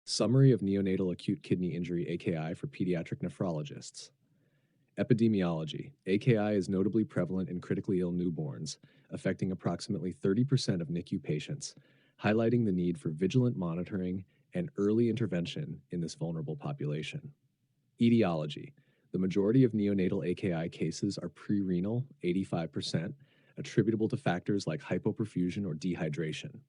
Summary of neonatal acute kidney injury AKI for pediatric nephrologists. Epidemiology. AKI is notably prevalent in critically ill newborns, affecting approximately 30% of NICU patients, highlighting the need for vigilant monitoring and early intervention in this vulnerable population. Etiology. The majority of neonatal AKI cases are pre-renal, 85%, attributable to factors like hypoperfusion or dehydration.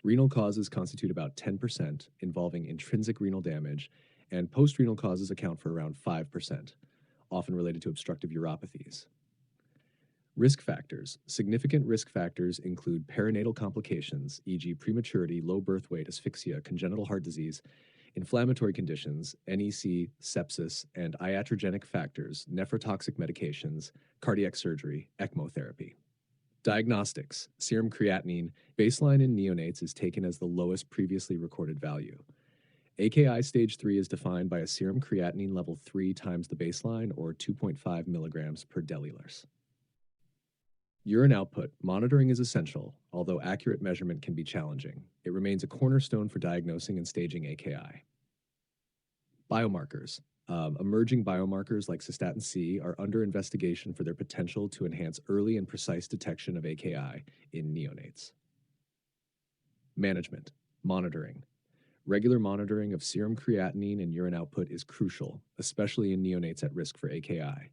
Renal causes constitute about 10%, involving intrinsic renal damage, and post-renal causes account for around 5%, often related to obstructive uropathies. Risk factors. Significant risk factors include perinatal complications, e.g. prematurity, low birth weight, asphyxia, congenital heart disease, inflammatory conditions, NEC, sepsis, and iatrogenic factors, nephrotoxic medications, cardiac surgery, ECMO therapy. Diagnostics. Serum creatinine, baseline in neonates, is taken as the lowest previously recorded value. AKI stage 3 is defined by a serum creatinine level 3 times the baseline, or 2.5 milligrams per deciliters. Urine output. Monitoring is essential, although accurate measurement can be challenging. It remains a cornerstone for diagnosing and staging AKI. Biomarkers. Emerging biomarkers like cystatin C are under investigation for their potential to enhance early and precise detection of AKI in neonates. Management. Monitoring. Regular monitoring of serum creatinine and urine output is crucial, especially in neonates at risk for AKI.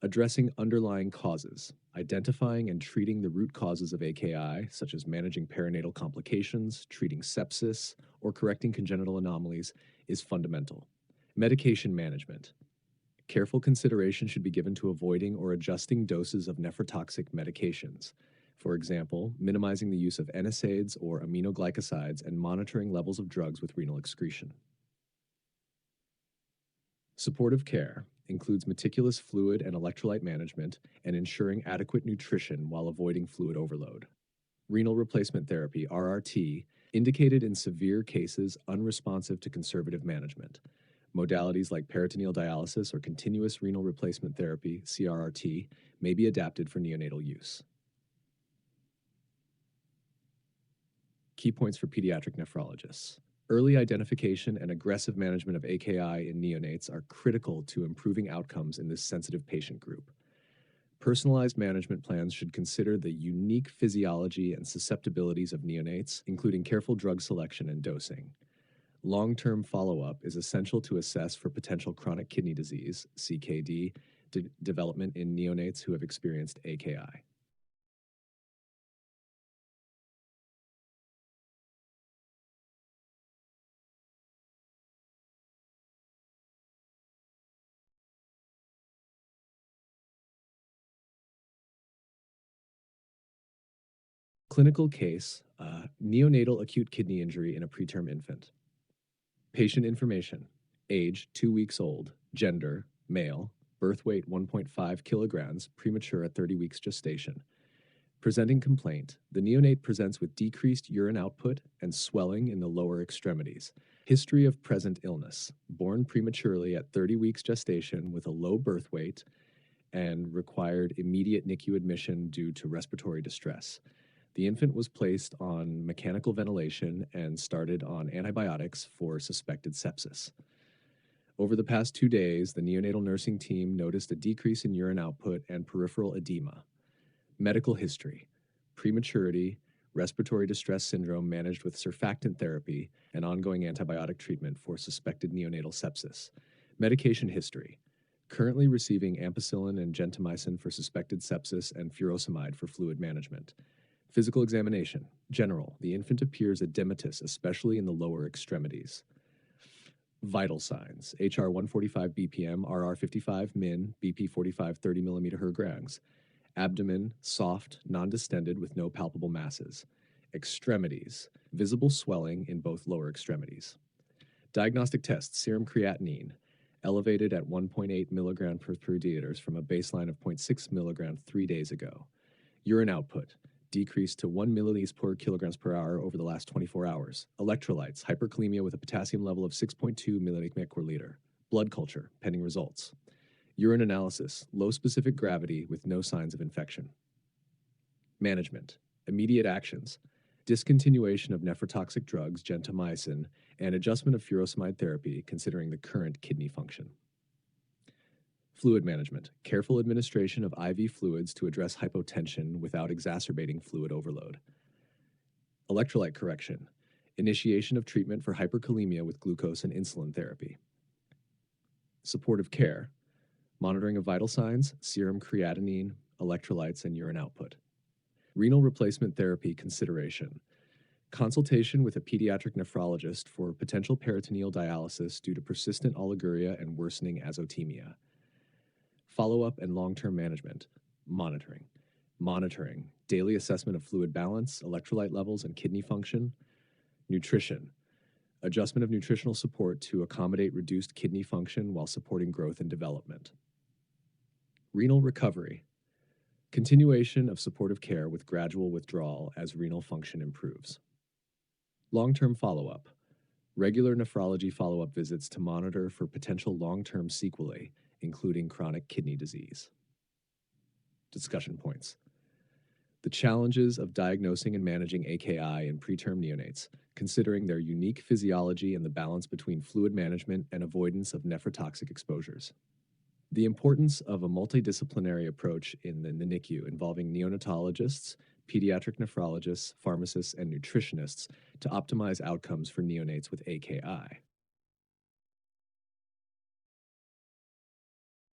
Addressing underlying causes. Identifying and treating the root causes of AKI, such as managing perinatal complications, treating sepsis, or correcting congenital anomalies, is fundamental. Medication management. Careful consideration should be given to avoiding or adjusting doses of nephrotoxic medications. For example, minimizing the use of NSAIDs or aminoglycosides and monitoring levels of drugs with renal excretion. Supportive care includes meticulous fluid and electrolyte management and ensuring adequate nutrition while avoiding fluid overload. Renal replacement therapy, RRT, indicated in severe cases unresponsive to conservative management. Modalities like peritoneal dialysis or continuous renal replacement therapy, CRRT, may be adapted for neonatal use. Key points for pediatric nephrologists. Early identification and aggressive management of AKI in neonates are critical to improving outcomes in this sensitive patient group. Personalized management plans should consider the unique physiology and susceptibilities of neonates, including careful drug selection and dosing. Long-term follow-up is essential to assess for potential chronic kidney disease, CKD, development in neonates who have experienced AKI. Clinical case, neonatal acute kidney injury in a preterm infant. Patient information: age 2 weeks old, gender male, birth weight 1.5 kilograms, premature at 30 weeks gestation. Presenting complaint: the neonate presents with decreased urine output and swelling in the lower extremities. History of present illness: born prematurely at 30 weeks gestation with a low birth weight and required immediate NICU admission due to respiratory distress. The infant was placed on mechanical ventilation and started on antibiotics for suspected sepsis. Over the past 2 days, the neonatal nursing team noticed a decrease in urine output and peripheral edema. Medical history: prematurity, respiratory distress syndrome managed with surfactant therapy, and ongoing antibiotic treatment for suspected neonatal sepsis. Medication history: currently receiving ampicillin and gentamicin for suspected sepsis and furosemide for fluid management. Physical examination: general. The infant appears edematous, especially in the lower extremities. Vital signs: HR 145 BPM, RR 55 min, BP 45 30 millimeter Hg. Abdomen soft, non-distended with no palpable masses. Extremities: visible swelling in both lower extremities. Diagnostic tests: serum creatinine elevated at 1.8 milligram per deciliters from a baseline of 0.6 milligram 3 days ago. Urine output decreased to 1 milliliters per kilograms per hour over the last 24 hours. Electrolytes: hyperkalemia with a potassium level of 6.2 milliliters per liter. Blood culture, pending results. Urine analysis: low specific gravity with no signs of infection. Management: immediate actions: discontinuation of nephrotoxic drugs, gentamicin, and adjustment of furosemide therapy considering the current kidney function. Fluid management, careful administration of IV fluids to address hypotension without exacerbating fluid overload. Electrolyte correction, initiation of treatment for hyperkalemia with glucose and insulin therapy. Supportive care, monitoring of vital signs, serum creatinine, electrolytes, and urine output. Renal replacement therapy consideration, consultation with a pediatric nephrologist for potential peritoneal dialysis due to persistent oliguria and worsening azotemia. Follow-up and long-term management, monitoring, daily assessment of fluid balance, electrolyte levels, and kidney function. Nutrition, adjustment of nutritional support to accommodate reduced kidney function while supporting growth and development. Renal recovery, continuation of supportive care with gradual withdrawal as renal function improves. Long-term follow-up, regular nephrology follow-up visits to monitor for potential long-term sequelae, including chronic kidney disease. Discussion points. The challenges of diagnosing and managing AKI in preterm neonates, considering their unique physiology and the balance between fluid management and avoidance of nephrotoxic exposures. The importance of a multidisciplinary approach in the NICU involving neonatologists, pediatric nephrologists, pharmacists, and nutritionists to optimize outcomes for neonates with AKI.